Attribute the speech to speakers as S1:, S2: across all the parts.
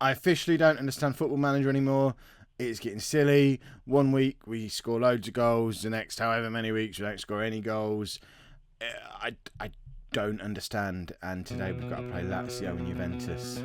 S1: I officially don't understand Football Manager anymore. It's getting silly. One week we score loads of goals. The next however many weeks we don't score any goals. I don't understand. And today we've got to play Lazio and Juventus.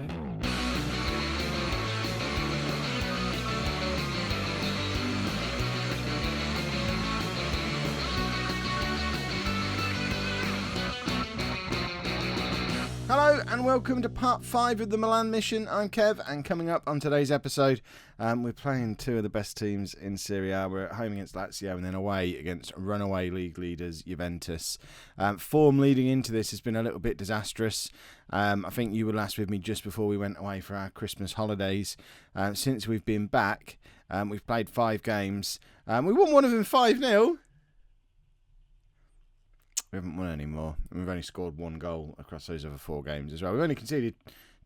S1: Hello and welcome to part 5 of the Milan mission. I'm Kev, and coming up on today's episode, we're playing two of the best teams in Serie A. We're at home against Lazio and then away against runaway league leaders Juventus. Form leading into this has been a little bit disastrous. I think you were last with me just before we went away for our Christmas holidays. Since we've been back, we've played 5 games. We won one of them 5-0. We haven't won anymore, and we've only scored 1 goal across those other 4 games as well. We've only conceded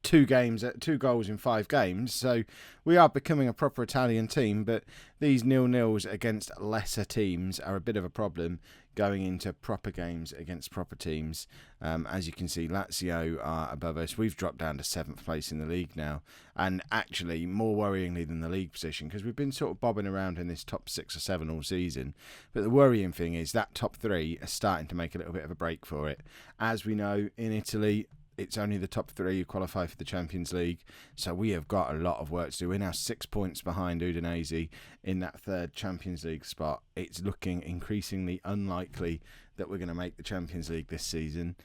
S1: 2 goals in 5 games, so we are becoming a proper Italian team, but these 0-0s against lesser teams are a bit of a problem going into proper games against proper teams. As you can see, Lazio are above us. We've dropped down to 7th place in the league now, and actually more worryingly than the league position, because we've been sort of bobbing around in this top 6 or 7 all season. But the worrying thing is that top 3 are starting to make a little bit of a break for it. As we know, in Italy, it's only the top 3 who qualify for the Champions League, so we have got a lot of work to do. We're now 6 points behind Udinese in that 3rd Champions League spot. It's looking increasingly unlikely that we're going to make the Champions League this season,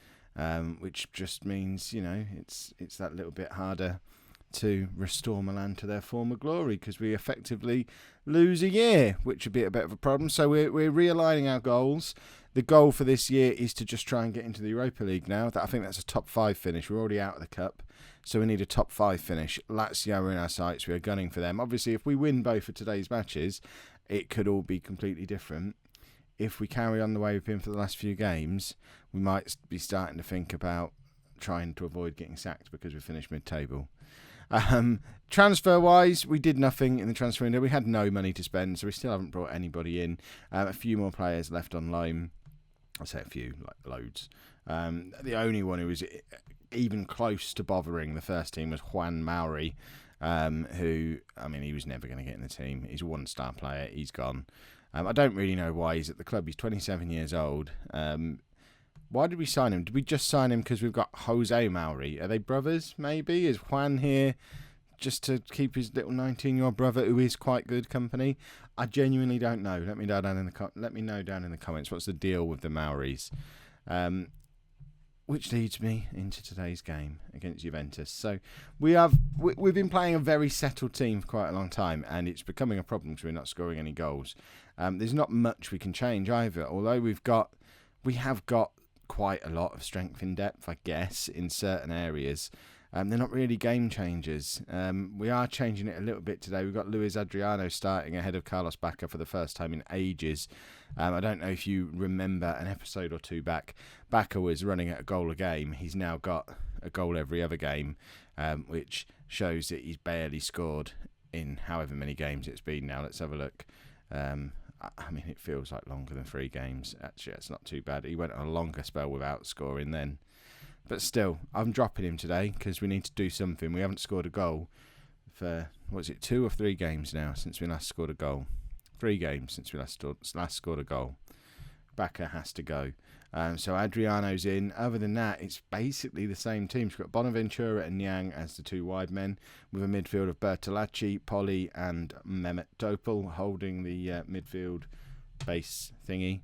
S1: which just means, you know, it's that little bit harder to restore Milan to their former glory, because we effectively lose a year, which would be a bit of a problem. So we're realigning our goals. The goal for this year is to just try and get into the Europa League now. I think that's a top 5 finish. We're already out of the Cup, so we need a top 5 finish. Lazio are in our sights. We are gunning for them. Obviously, if we win both of today's matches, it could all be completely different. If we carry on the way we've been for the last few games, we might be starting to think about trying to avoid getting sacked because we finished mid-table. Transfer-wise, we did nothing in the transfer window. We had no money to spend, so we still haven't brought anybody in. A few more players left on loan. I say a few, like loads. The only one who was even close to bothering the first team was Juan Mauri, who, I mean, he was never going to get in the team. He's a 1-star player. He's gone. I don't really know why he's at the club. He's 27 years old. Why did we sign him? Did we just sign him because we've got Jose Mauri? Are they brothers, maybe? Is Juan here just to keep his little 19-year-old brother, who is quite good company? I genuinely don't know. Let me know down in the comments what's the deal with the Mauris. Which leads me into today's game against Juventus. So we've been playing a very settled team for quite a long time, and it's becoming a problem because we're not scoring any goals. There's not much we can change either, although we have got quite a lot of strength in depth, I guess, in certain areas. They're not really game changers. We are changing it a little bit today. We've got Luis Adriano starting ahead of Carlos Bacca for the first time in ages. I don't know if you remember an episode or 2 back, Bacca was running at a goal a game. He's now got a goal every other game, which shows that he's barely scored in however many games it's been now. Let's have a look. I mean, it feels like longer than 3 games. Actually, it's not too bad. He went on a longer spell without scoring then. But still, I'm dropping him today because we need to do something. We haven't scored a goal for, 2 or 3 games now since we last scored a goal. 3 games since we last scored a goal. Bacca has to go. So Adriano's in. Other than that, it's basically the same team. We've got Bonaventura and Niang as the 2 wide men, with a midfield of Bertolacci, Poli and Mehmet Topal holding the midfield base thingy.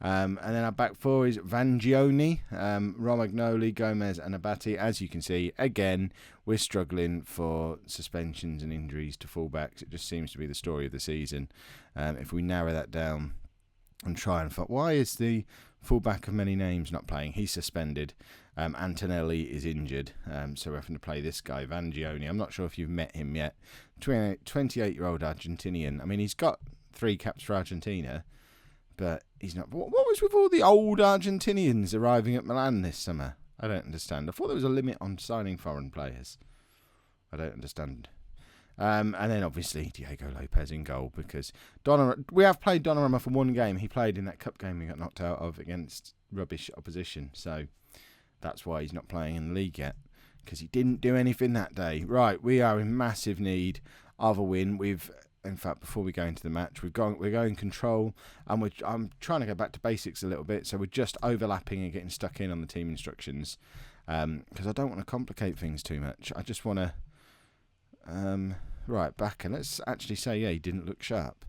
S1: And then our back 4 is Vangioni, Romagnoli, Gomez and Abati. As you can see, again, we're struggling for suspensions and injuries to fullbacks. It just seems to be the story of the season. If we narrow that down and try and find, why is the fullback of many names not playing? He's suspended. Antonelli is injured, so we're having to play this guy, Vangioni. I'm not sure if you've met him yet. 28-year-old Argentinian. I mean, he's got 3 caps for Argentina, but he's not. What was with all the old Argentinians arriving at Milan this summer? I don't understand. I thought there was a limit on signing foreign players. I don't understand. And then obviously Diego Lopez in goal, because we have played Donnarumma for 1 game. He played in that cup game we got knocked out of against rubbish opposition. So that's why he's not playing in the league yet, because he didn't do anything that day. Right, we are in massive need of a win. In fact, before we go into the match, we're going control, and I'm trying to go back to basics a little bit. So we're just overlapping and getting stuck in on the team instructions, because I don't want to complicate things too much. I just want to right back, and let's actually say he didn't look sharp,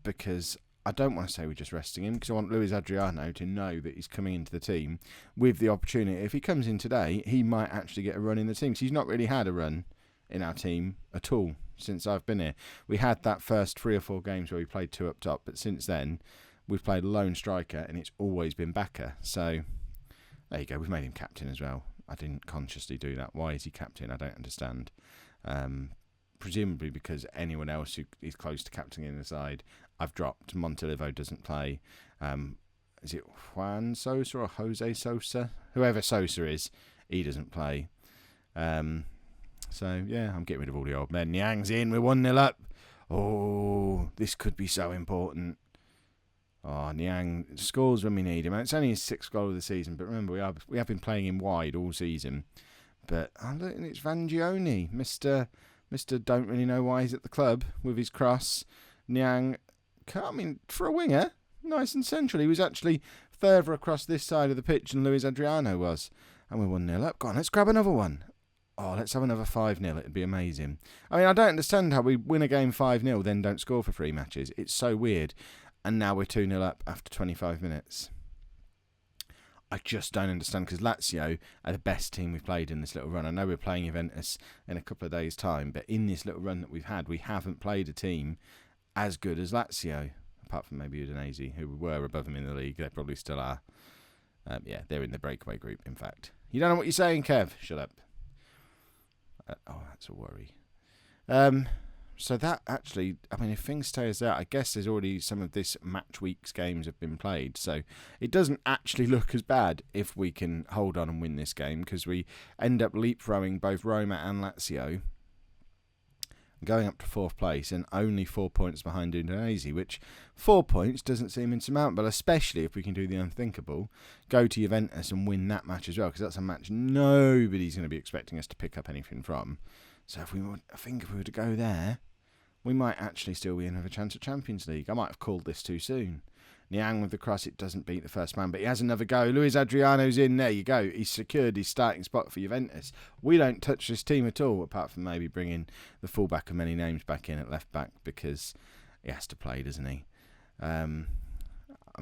S1: because I don't want to say we're just resting him, because I want Luis Adriano to know that he's coming into the team with the opportunity. If he comes in today, he might actually get a run in the team. So he's not really had a run in our team at all since I've been here. We had that first 3 or 4 games where we played 2 up top, but since then we've played a lone striker and it's always been Bakker. So there you go, we've made him captain as well. I didn't consciously do that. Why is he captain? I don't understand. Presumably because anyone else who is close to captaining the side, I've dropped. Montolivo doesn't play. Is it Juan Sosa or Jose Sosa? Whoever Sosa is, he doesn't play. So, yeah, I'm getting rid of all the old men. Niang's in. We're 1-0 up. Oh, this could be so important. Oh, Niang scores when we need him. It's only his 6th goal of the season, but remember, we have been playing him wide all season. But look, it's Vangioni, Mr. Don't really know why he's at the club with his cross. Niang, I mean, for a winger, nice and central. He was actually further across this side of the pitch than Luis Adriano was. And we're 1-0 up. Go on, let's grab another one. Oh, let's have another 5-0. It'd be amazing. I mean, I don't understand how we win a game 5-0, then don't score for 3 matches. It's so weird. And now we're 2-0 up after 25 minutes. I just don't understand, because Lazio are the best team we've played in this little run. I know we're playing Juventus in a couple of days' time, but in this little run that we've had, we haven't played a team as good as Lazio, apart from maybe Udinese, who were above them in the league. They probably still are. Yeah, they're in the breakaway group, in fact. You don't know what you're saying, Kev? Shut up. Oh, that's a worry. So that actually, I mean, if things stay as that, I guess there's already some of this match week's games have been played. So it doesn't actually look as bad if we can hold on and win this game, because we end up leapfrogging both Roma and Lazio, going up to 4th place and only 4 points behind Udinese, which 4 points doesn't seem insurmountable, especially if we can do the unthinkable, go to Juventus and win that match as well, because that's a match nobody's going to be expecting us to pick up anything from. So I think if we were to go there, we might actually still be in with a chance at Champions League. I might have called this too soon. Niang with the cross, it doesn't beat the first man, but he has another go. Luis Adriano's in. There you go. He's secured his starting spot for Juventus. We don't touch this team at all, apart from maybe bringing the fullback of many names back in at left back, because he has to play, doesn't he? I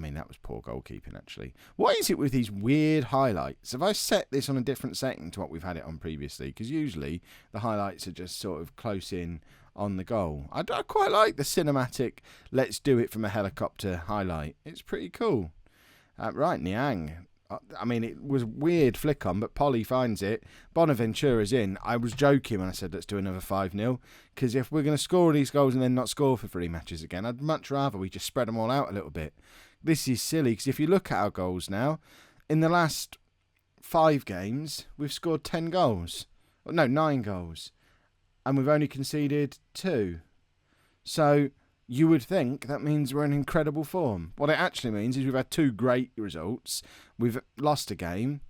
S1: mean, that was poor goalkeeping, actually. What is it with these weird highlights? Have I set this on a different setting to what we've had it on previously? Because usually the highlights are just sort of close in on the goal. I quite like the cinematic let's do it from a helicopter highlight. It's pretty cool. Right, Niang. I mean, it was weird flick on, but Polly finds it. Bonaventura's in. I was joking when I said let's do another 5-0, because if we're going to score these goals and then not score for 3 matches again, I'd much rather we just spread them all out a little bit. This is silly, because if you look at our goals now, in the last 5 games, we've scored 10 goals. No, 9 goals. And we've only conceded 2. So you would think that means we're in incredible form. What it actually means is we've had 2 great results. We've lost a game,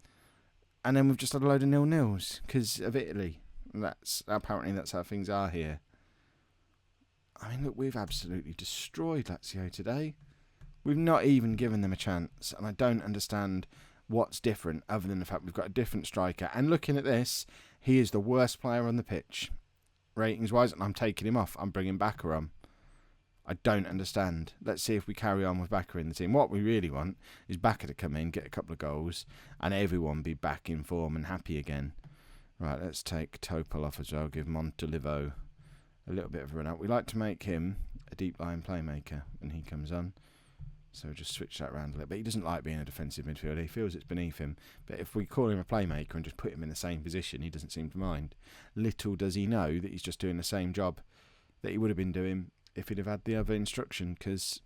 S1: and then we've just had a load of 0-0s because of Italy. Apparently that's how things are here. I mean, look, we've absolutely destroyed Lazio today. We've not even given them a chance, and I don't understand what's different other than the fact we've got a different striker. And looking at this, he is the worst player on the pitch, ratings-wise, and I'm taking him off. I'm bringing Bakker on. I don't understand. Let's see if we carry on with Bakker in the team. What we really want is Bakker to come in, get a couple of goals, and everyone be back in form and happy again. Right, let's take Topol off as well. Give Montolivo a little bit of a run out. We like to make him a deep line playmaker when he comes on. So just switch that around a little bit. He doesn't like being a defensive midfielder. He feels it's beneath him. But if we call him a playmaker and just put him in the same position, he doesn't seem to mind. Little does he know that he's just doing the same job that he would have been doing if he'd have had the other instruction, because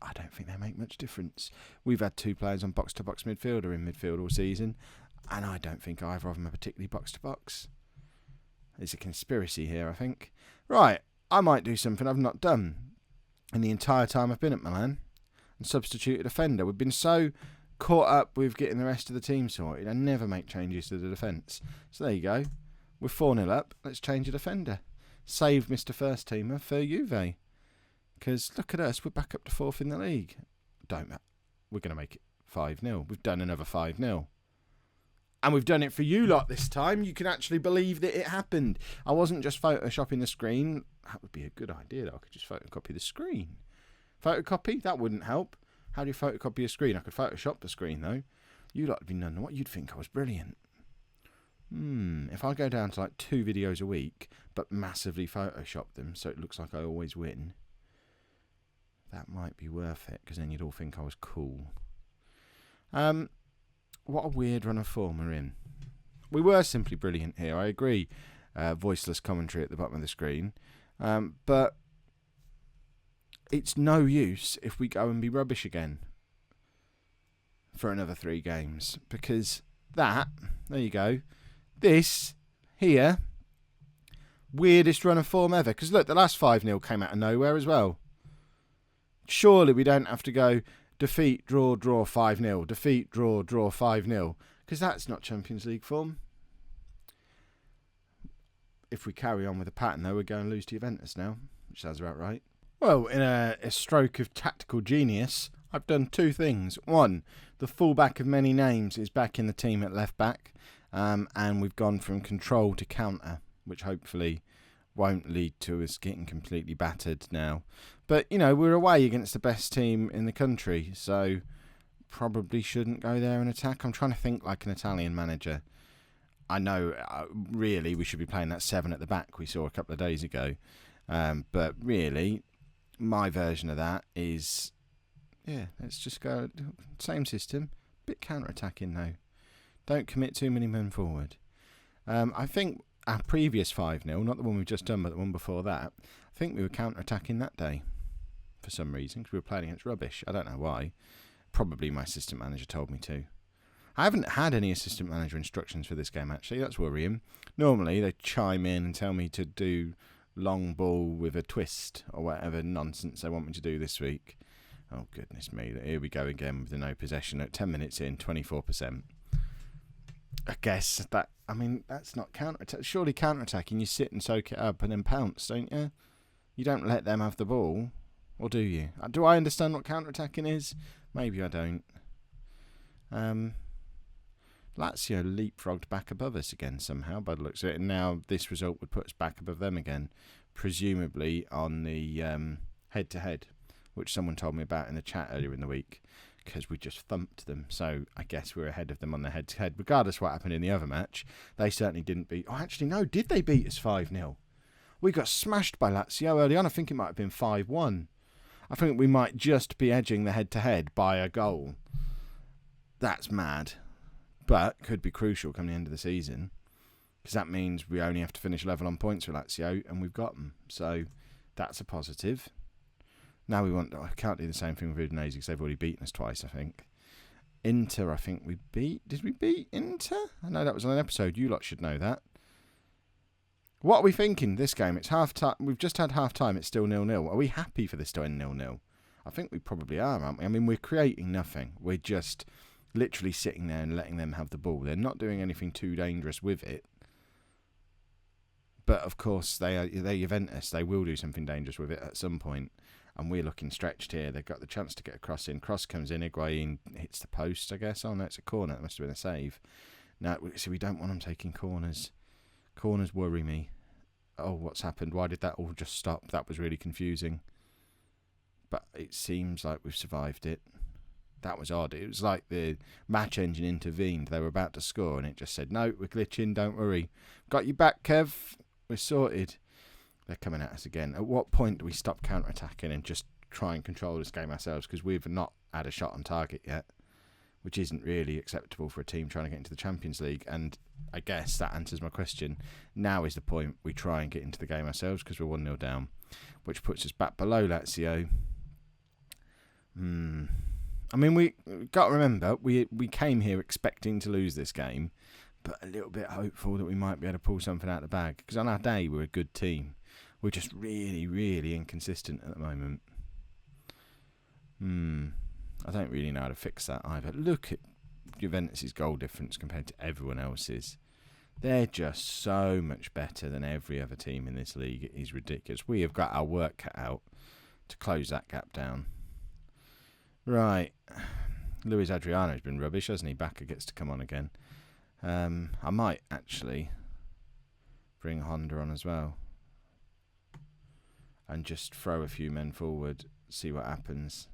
S1: I don't think they make much difference. We've had 2 players on box-to-box midfielder in midfield all season, and I don't think either of them are particularly box-to-box. There's a conspiracy here, I think. Right, I might do something I've not done in the entire time I've been at Milan, and substitute a defender. We've been so caught up with getting the rest of the team sorted. I never make changes to the defence. So there you go. We're 4-0 up. Let's change a defender. Save Mr. First Teamer for Juve. Because look at us. We're back up to 4th in the league. We're going to make it 5-0. We've done another 5-0. And we've done it for you lot this time. You can actually believe that it happened. I wasn't just photoshopping the screen. That would be a good idea, though. I could just photocopy the screen. Photocopy? That wouldn't help. How do you photocopy a screen? I could Photoshop the screen, though. You lot would be none. What you'd think I was brilliant. If I go down to like 2 videos a week, but massively Photoshop them so it looks like I always win, that might be worth it, because then you'd all think I was cool. What a weird run of form we're in. We were simply brilliant here, I agree. Voiceless commentary at the bottom of the screen. But it's no use if we go and be rubbish again for another 3 games. Because there you go. This here, weirdest run of form ever. Because look, the last 5-0 came out of nowhere as well. Surely we don't have to go defeat, draw, 5-0. Defeat, draw, 5-0. Because that's not Champions League form. If we carry on with the pattern, though, we're going to lose to Juventus now, which sounds about right. Well, in a stroke of tactical genius, I've done 2 things. 1, the fullback of many names is back in the team at left back, and we've gone from control to counter, which hopefully won't lead to us getting completely battered now. But, you know, we're away against the best team in the country, so probably shouldn't go there and attack. I'm trying to think like an Italian manager. I know, really, we should be playing that 7 at the back we saw a couple of days ago. But really, my version of that is, let's just go, same system, bit counter-attacking though. Don't commit too many men forward. I think our previous 5-0, not the one we've just done, but the one before that, I think we were counter-attacking that day for some reason, because we were playing against rubbish. I don't know why. Probably my assistant manager told me to. I haven't had any assistant manager instructions for this game, actually. That's worrying. Normally, they chime in and tell me to do long ball with a twist or whatever nonsense they want me to do this week. Oh, goodness me. Here we go again with the no possession. At 10 minutes in, 24%. I guess that's not counter-attack. Surely counter-attacking, you sit and soak it up and then pounce, don't you? You don't let them have the ball. Or do you? Do I understand what counter-attacking is? Maybe I don't. Lazio leapfrogged back above us again somehow by the looks of it, and now this result would put us back above them again, presumably on the head-to-head, which someone told me about in the chat earlier in the week, because we just thumped them, so I guess we're ahead of them on the head-to-head. Regardless of what happened in the other match, they certainly didn't beat... Oh, actually, no, did they beat us 5-0? We got smashed by Lazio early on. I think it might have been 5-1. I think we might just be edging the head-to-head by a goal. That's mad. But could be crucial come the end of the season, because that means we only have to finish level on points with Lazio, and we've got them. So that's a positive. Now I can't do the same thing with Udinese because they've already beaten us twice, I think. Inter, I think we beat. Did we beat Inter? I know that was on an episode. You lot should know that. What are we thinking this game? It's half time. We've just had half time. It's still 0-0. Are we happy for this to end 0-0? I think we probably are, aren't we? I mean, we're creating nothing. We're just literally sitting there and letting them have the ball. They're not doing anything too dangerous with it. But, of course, they're Juventus. They will do something dangerous with it at some point. And we're looking stretched here. They've got the chance to get a cross in. Cross comes in. Higuain hits the post, I guess. Oh, no, it's a corner. It must have been a save. No, so we don't want them taking corners. Corners worry me. Oh, what's happened? Why did that all just stop? That was really confusing. But it seems like we've survived it. That was odd. It was like the match engine intervened. They were about to score and it just said, no, we're glitching, don't worry. Got you back, Kev. We're sorted. They're coming at us again. At what point do we stop counter-attacking and just try and control this game ourselves? Because we've not had a shot on target yet, which isn't really acceptable for a team trying to get into the Champions League. And I guess that answers my question. Now is the point we try and get into the game ourselves because we're 1-0 down, which puts us back below Lazio. I mean, we got to remember, we came here expecting to lose this game, but a little bit hopeful that we might be able to pull something out of the bag. Because on our day, we're a good team. We're just really, really inconsistent at the moment. I don't really know how to fix that either. Look at Juventus' goal difference compared to everyone else's. They're just so much better than every other team in this league. It is ridiculous. We have got our work cut out to close that gap down. Right. Luis Adriano's been rubbish, hasn't he? Bacca gets to come on again. I might actually bring Honda on as well. And just throw a few men forward, see what happens.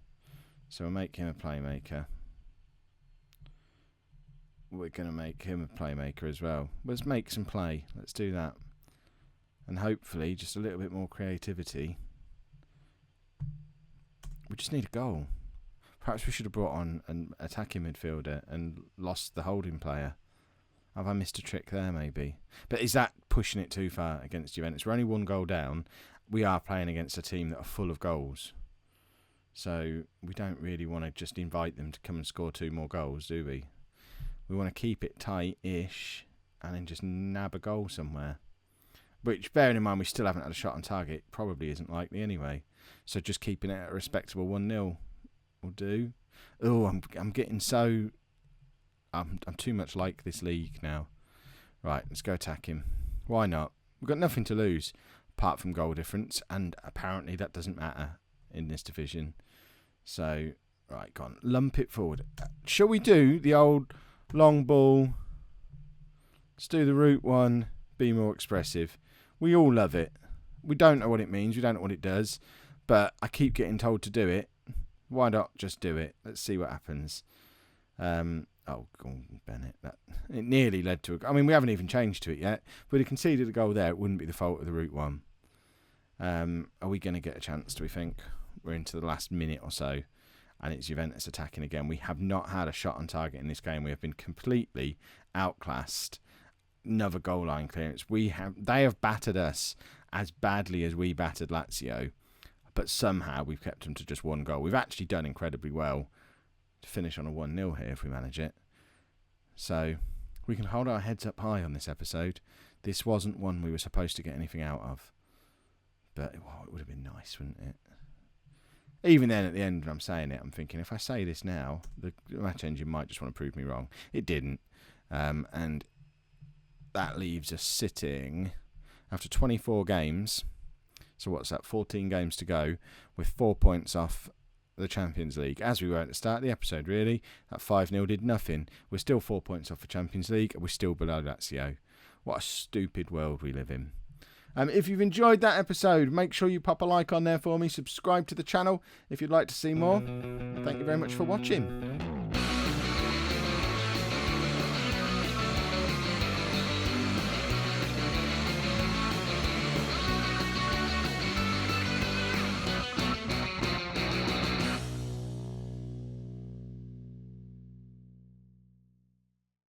S1: So we'll make him a playmaker. We're going to make him a playmaker as well. Let's make some play. Let's do that. And hopefully just a little bit more creativity. We just need a goal. Perhaps we should have brought on an attacking midfielder and lost the holding player. Have I missed a trick there, maybe? But is that pushing it too far against Juventus? We're only 1 goal down. We are playing against a team that are full of goals. So we don't really want to just invite them to come and score 2 more goals, do we? We want to keep it tight-ish and then just nab a goal somewhere. Which, bearing in mind we still haven't had a shot on target, probably isn't likely anyway. So just keeping it at a respectable 1-0 will do. Oh, I'm getting so... I'm too much like this league now. Right, let's go attack him. Why not? We've got nothing to lose apart from goal difference, and apparently that doesn't matter in this division. So, right, go on. Lump it forward. Shall we do the old long ball? Let's do the route one. Be more expressive. We all love it. We don't know what it means. We don't know what it does. But I keep getting told to do it. Why not just do it? Let's see what happens. Oh, go on, Bennett. It nearly led to a... I mean, we haven't even changed to it yet. If we'd have conceded a goal there, it wouldn't be the fault of the route one. Are we going to get a chance, do we think? We're into the last minute or so, and it's Juventus attacking again. We have not had a shot on target in this game. We have been completely outclassed. Another goal line clearance. They have battered us as badly as we battered Lazio, but somehow we've kept them to just 1 goal. We've actually done incredibly well to finish on a 1-0 here if we manage it. So we can hold our heads up high on this episode. This wasn't one we were supposed to get anything out of. But it would have been nice, wouldn't it? Even then, at the end, when I'm saying it, I'm thinking, if I say this now, the match engine might just want to prove me wrong. It didn't. And that leaves us sitting after 24 games. So what's that? 14 games to go with 4 points off the Champions League. As we were at the start of the episode, really. That 5-0 did nothing. We're still 4 points off the Champions League, and we're still below Lazio. What a stupid world we live in. If you've enjoyed that episode, make sure you pop a like on there for me. Subscribe to the channel if you'd like to see more. Thank you very much for watching.